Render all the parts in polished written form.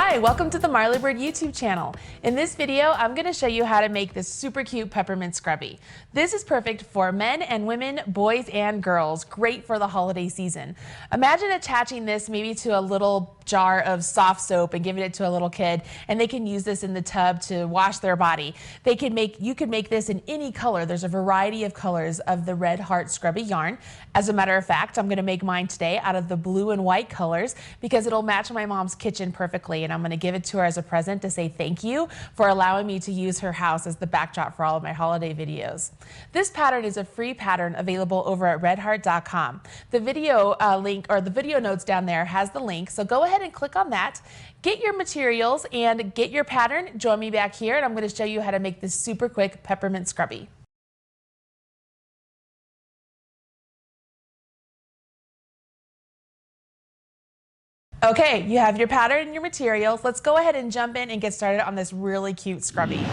Hi, welcome to the Marley Bird YouTube channel. In this video, I'm going to show you how to make this super cute peppermint scrubby. This is perfect for men and women, boys and girls. Great for the holiday season. Imagine attaching this maybe to a little jar of soft soap and giving it to a little kid, and they can use this in the tub to wash their body. You could make this in any color. There's a variety of colors of the Red Heart Scrubby yarn. As a matter of fact, I'm going to make mine today out of the blue and white colors because it'll match my mom's kitchen perfectly, and I'm going to give it to her as a present to say thank you for allowing me to use her house as the backdrop for all of my holiday videos. This pattern is a free pattern available over at redheart.com. The video link, or the video notes down there, has the link, so go ahead and click on that. Get your materials and get your pattern. Join me back here and I'm going to show you how to make this super quick peppermint scrubby. Okay, you have your pattern and your materials. Let's go ahead and jump in and get started on this really cute scrubby.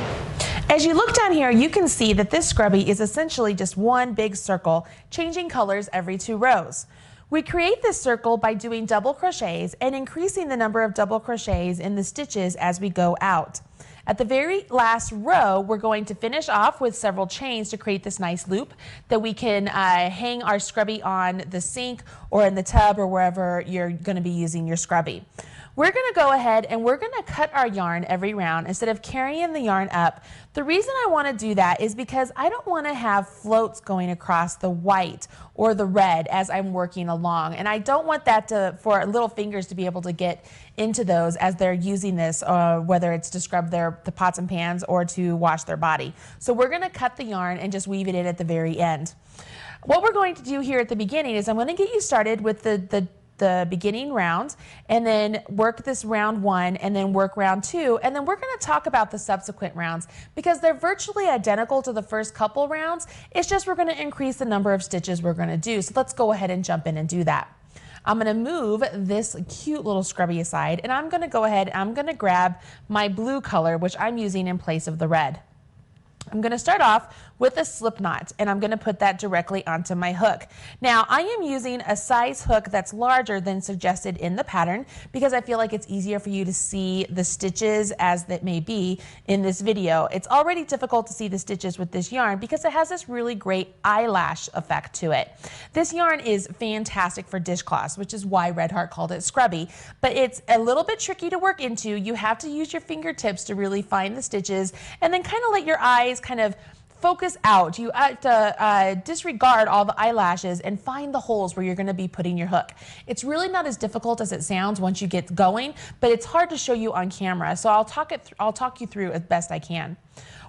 As you look down here, you can see that this scrubby is essentially just one big circle, changing colors every 2 rows. We create this circle by doing double crochets and increasing the number of double crochets in the stitches as we go out. At the very last row, we're going to finish off with several chains to create this nice loop that we can hang our scrubby on the sink or in the tub or wherever you're going to be using your scrubby. We're going to go ahead and we're going to cut our yarn every round instead of carrying the yarn up. The reason I want to do that is because I don't want to have floats going across the white or the red as I'm working along, and I don't want that for little fingers to be able to get into those as they're using this, whether it's to scrub the pots and pans or to wash their body. So we're going to cut the yarn and just weave it in at the very end. What we're going to do here at the beginning is I'm going to get you started with the beginning round, and then work this round 1 and then work round 2, and then we're going to talk about the subsequent rounds because they're virtually identical to the first couple rounds. It's just we're going to increase the number of stitches we're going to do. So let's go ahead and jump in and do that. I'm going to move this cute little scrubby aside, and I'm going to go ahead and I'm going to grab my blue color, which I'm using in place of the red. I'm going to start off with a slip knot, and I'm going to put that directly onto my hook. Now, I am using a size hook that's larger than suggested in the pattern because I feel like it's easier for you to see the stitches as that may be in this video. It's already difficult to see the stitches with this yarn because it has this really great eyelash effect to it. This yarn is fantastic for dishcloths, which is why Red Heart called it scrubby, but it's a little bit tricky to work into. You have to use your fingertips to really find the stitches and then kind of let your eyes kind of focus out. You have to disregard all the eyelashes and find the holes where you're going to be putting your hook. It's really not as difficult as it sounds once you get going, but it's hard to show you on camera, so I'll talk you through as best I can.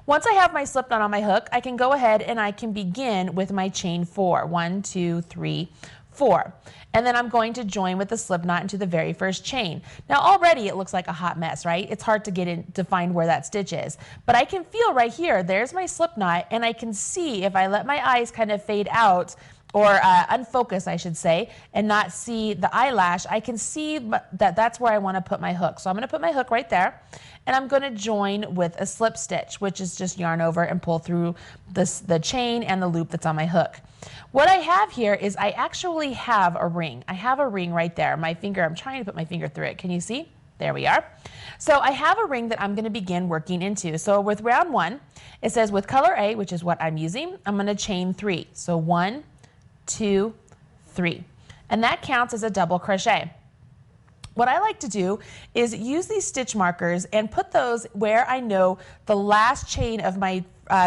Once I have my slip knot on my hook, I can go ahead and I can begin with my chain 4. 1, 2, 3, 4. And then I'm going to join with the slip knot into the very first chain. Now already it looks like a hot mess, right? It's hard to get in to find where that stitch is. But I can feel right here, there's my slip knot, and I can see if I let my eyes kind of fade out, or unfocus I should say, and not see the eyelash, I can see that that's where I want to put my hook. So I'm going to put my hook right there, and I'm going to join with a slip stitch, which is just yarn over and pull through the chain and the loop that's on my hook. What I have here is I actually have a ring. I have a ring right there. My finger, I'm trying to put my finger through it. Can you see? There we are. So I have a ring that I'm going to begin working into. So with round 1, it says with color A, which is what I'm using, I'm going to chain 3. So 1, 2, 3. And that counts as a double crochet. What I like to do is use these stitch markers and put those where I know the last chain of my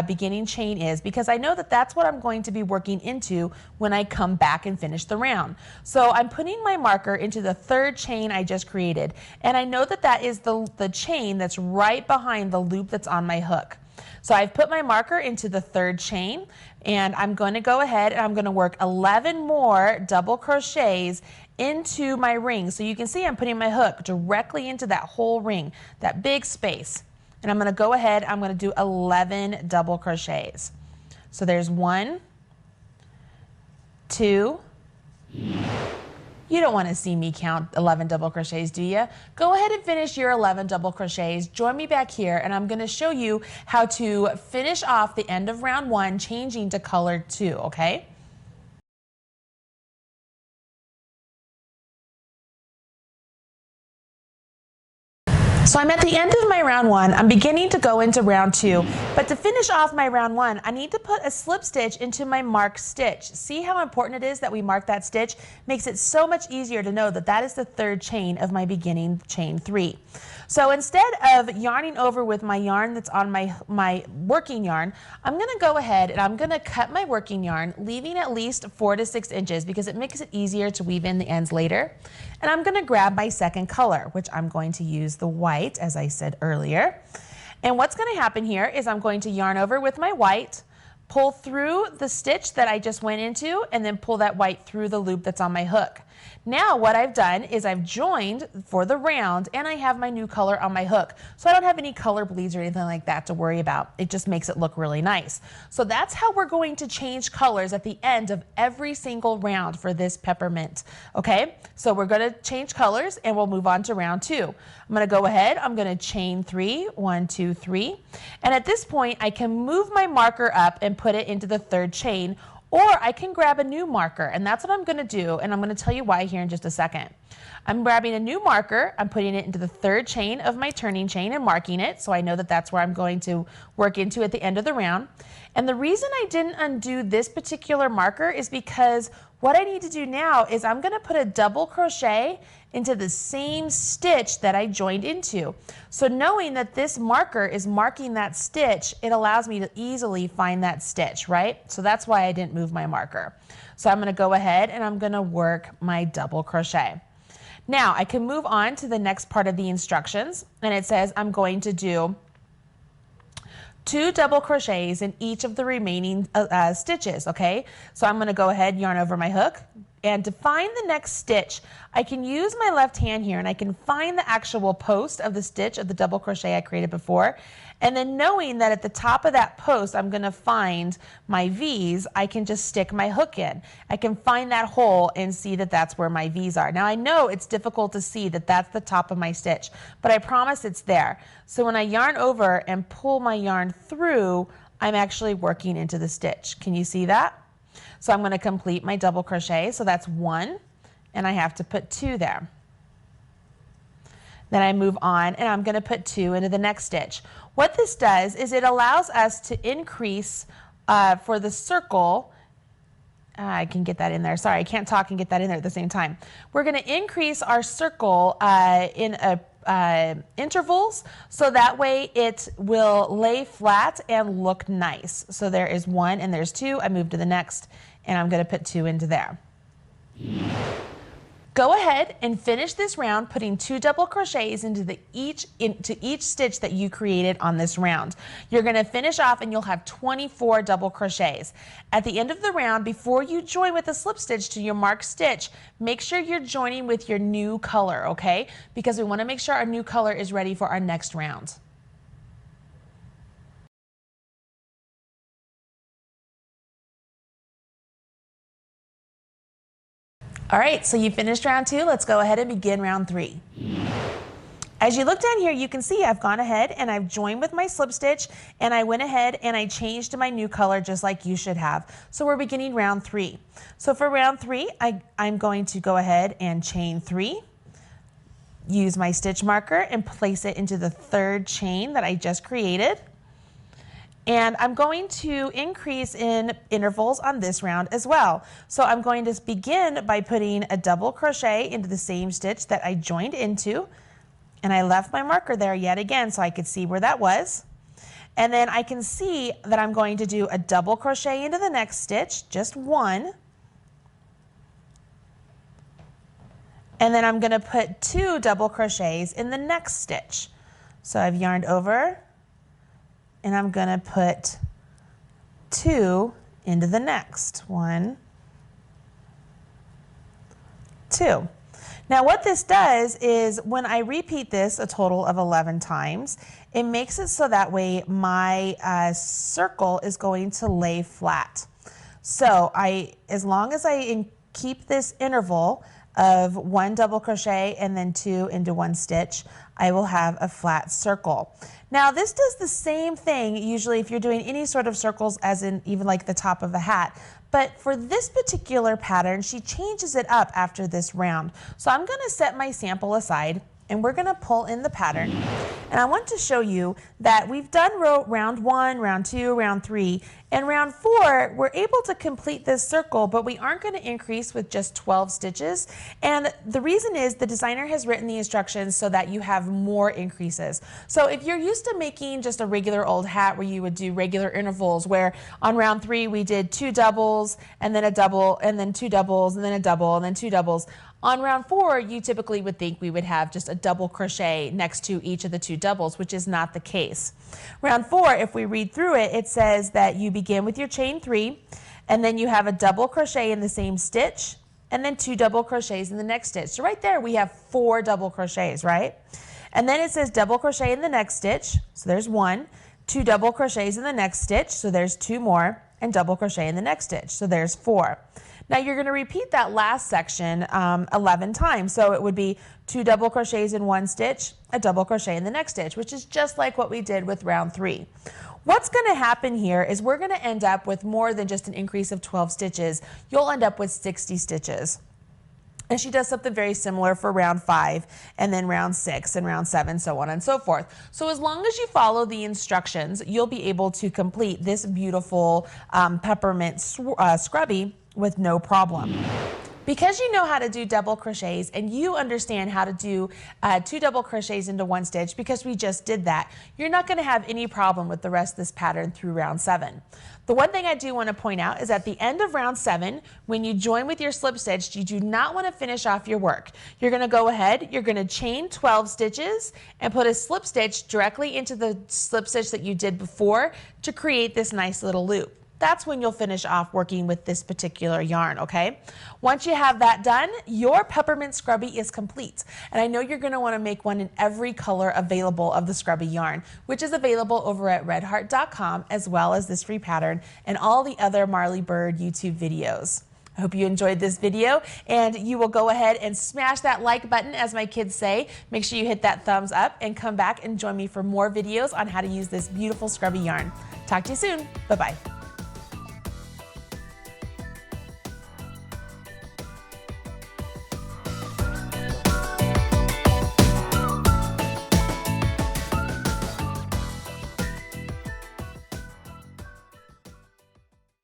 beginning chain is, because I know that that's what I'm going to be working into when I come back and finish the round. So I'm putting my marker into the 3rd chain I just created, and I know that that is the chain that's right behind the loop that's on my hook. So I've put my marker into the 3rd chain, and I'm going to go ahead and I'm going to work 11 more double crochets into my ring. So you can see I'm putting my hook directly into that whole ring, that big space. And I'm going to go ahead, I'm going to do 11 double crochets. So there's 1, 2, you don't want to see me count 11 double crochets, do you? Go ahead and finish your 11 double crochets. Join me back here, and I'm going to show you how to finish off the end of round 1, changing to color 2, okay? So I'm at the end of my round 1. I'm beginning to go into round 2, but to finish off my round 1, I need to put a slip stitch into my marked stitch. See how important it is that we mark that stitch? Makes it so much easier to know that that is the 3rd chain of my beginning chain 3. So instead of yarning over with my yarn that's on my working yarn, I'm going to go ahead and I'm going to cut my working yarn, leaving at least 4 to 6 inches because it makes it easier to weave in the ends later. And I'm going to grab my second color, which I'm going to use the white, as I said earlier. And what's going to happen here is I'm going to yarn over with my white, pull through the stitch that I just went into, and then pull that white through the loop that's on my hook. Now what I've done is I've joined for the round and I have my new color on my hook. So I don't have any color bleeds or anything like that to worry about. It just makes it look really nice. So that's how we're going to change colors at the end of every single round for this peppermint. Okay, so we're going to change colors and we'll move on to round 2. I'm going to go ahead, I'm going to chain 3, 1, 2, 3. And at this point I can move my marker up and put it into the 3rd chain, or I can grab a new marker, and that's what I'm going to do, and I'm going to tell you why here in just a second. I'm grabbing a new marker, I'm putting it into the 3rd chain of my turning chain and marking it, so I know that that's where I'm going to work into at the end of the round. And the reason I didn't undo this particular marker is because what I need to do now is I'm going to put a double crochet into the same stitch that I joined into. So knowing that this marker is marking that stitch, it allows me to easily find that stitch, right? So that's why I didn't move my marker. So I'm going to go ahead and I'm going to work my double crochet. Now I can move on to the next part of the instructions, and it says I'm going to do 2 double crochets in each of the remaining stitches, okay? So I'm going to go ahead, yarn over my hook, and to find the next stitch, I can use my left hand here and I can find the actual post of the stitch of the double crochet I created before. And then knowing that at the top of that post I'm going to find my V's, I can just stick my hook in. I can find that hole and see that that's where my V's are. Now I know it's difficult to see that that's the top of my stitch, but I promise it's there. So when I yarn over and pull my yarn through, I'm actually working into the stitch. Can you see that? So I'm going to complete my double crochet. So that's 1, and I have to put 2 there. Then I move on and I'm going to put 2 into the next stitch. What this does is it allows us to increase for the circle. I can get that in there. Sorry, I can't talk and get that in there at the same time. We're going to increase our circle in intervals, so that way it will lay flat and look nice. So there is 1 and there's 2. I move to the next and I'm going to put 2 into there. Go ahead and finish this round putting 2 double crochets into each stitch that you created on this round. You're going to finish off and you'll have 24 double crochets. At the end of the round, before you join with a slip stitch to your marked stitch, make sure you're joining with your new color, okay? Because we want to make sure our new color is ready for our next round. All right, so you finished round 2. Let's go ahead and begin round 3. As you look down here, you can see I've gone ahead and I've joined with my slip stitch, and I went ahead and I changed to my new color just like you should have. So we're beginning round 3. So for round 3, I'm going to go ahead and chain 3, use my stitch marker and place it into the 3rd chain that I just created. And I'm going to increase in intervals on this round as well. So I'm going to begin by putting a double crochet into the same stitch that I joined into. And I left my marker there yet again so I could see where that was. And then I can see that I'm going to do a double crochet into the next stitch, just 1. And then I'm going to put 2 double crochets in the next stitch. So I've yarned over, and I'm going to put 2 into the next. 1, 2. Now what this does is when I repeat this a total of 11 times, it makes it so that way my circle is going to lay flat. So as long as I keep this interval of 1 double crochet and then 2 into 1 stitch, I will have a flat circle. Now this does the same thing usually if you're doing any sort of circles, as in even like the top of a hat. But for this particular pattern, she changes it up after this round. So I'm going to set my sample aside and we're gonna pull in the pattern. And I want to show you that we've done round 1, round 2, round 3, and round 4, we're able to complete this circle, but we aren't gonna increase with just 12 stitches. And the reason is the designer has written the instructions so that you have more increases. So if you're used to making just a regular old hat where you would do regular intervals, where on round 3 we did 2 doubles, and then a double, and then 2 doubles, and then a double, and then 2 doubles. On round 4, you typically would think we would have just a double crochet next to each of the 2 doubles, which is not the case. Round 4, if we read through it, it says that you begin with your chain 3, and then you have a double crochet in the same stitch, and then 2 double crochets in the next stitch. So right there we have 4 double crochets, right? And then it says double crochet in the next stitch, so there's 1, 2 double crochets in the next stitch, so there's 2 more, and double crochet in the next stitch, so there's 4. Now you're going to repeat that last section 11 times. So it would be 2 double crochets in one stitch, a double crochet in the next stitch, which is just like what we did with round 3. What's going to happen here is we're going to end up with more than just an increase of 12 stitches. You'll end up with 60 stitches. And she does something very similar for round 5, and then round 6, and round 7, so on and so forth. So as long as you follow the instructions, you'll be able to complete this beautiful peppermint scrubby with no problem. Because you know how to do double crochets and you understand how to do 2 double crochets into one stitch, because we just did that, you're not going to have any problem with the rest of this pattern through round 7. The one thing I do want to point out is at the end of round 7, when you join with your slip stitch, you do not want to finish off your work. You're going to go ahead, you're going to chain 12 stitches and put a slip stitch directly into the slip stitch that you did before to create this nice little loop. That's when you'll finish off working with this particular yarn, okay? Once you have that done, your peppermint scrubby is complete. And I know you're gonna wanna make one in every color available of the scrubby yarn, which is available over at redheart.com, as well as this free pattern and all the other Marley Bird YouTube videos. I hope you enjoyed this video, and you will go ahead and smash that like button, as my kids say. Make sure you hit that thumbs up and come back and join me for more videos on how to use this beautiful scrubby yarn. Talk to you soon. Bye-bye.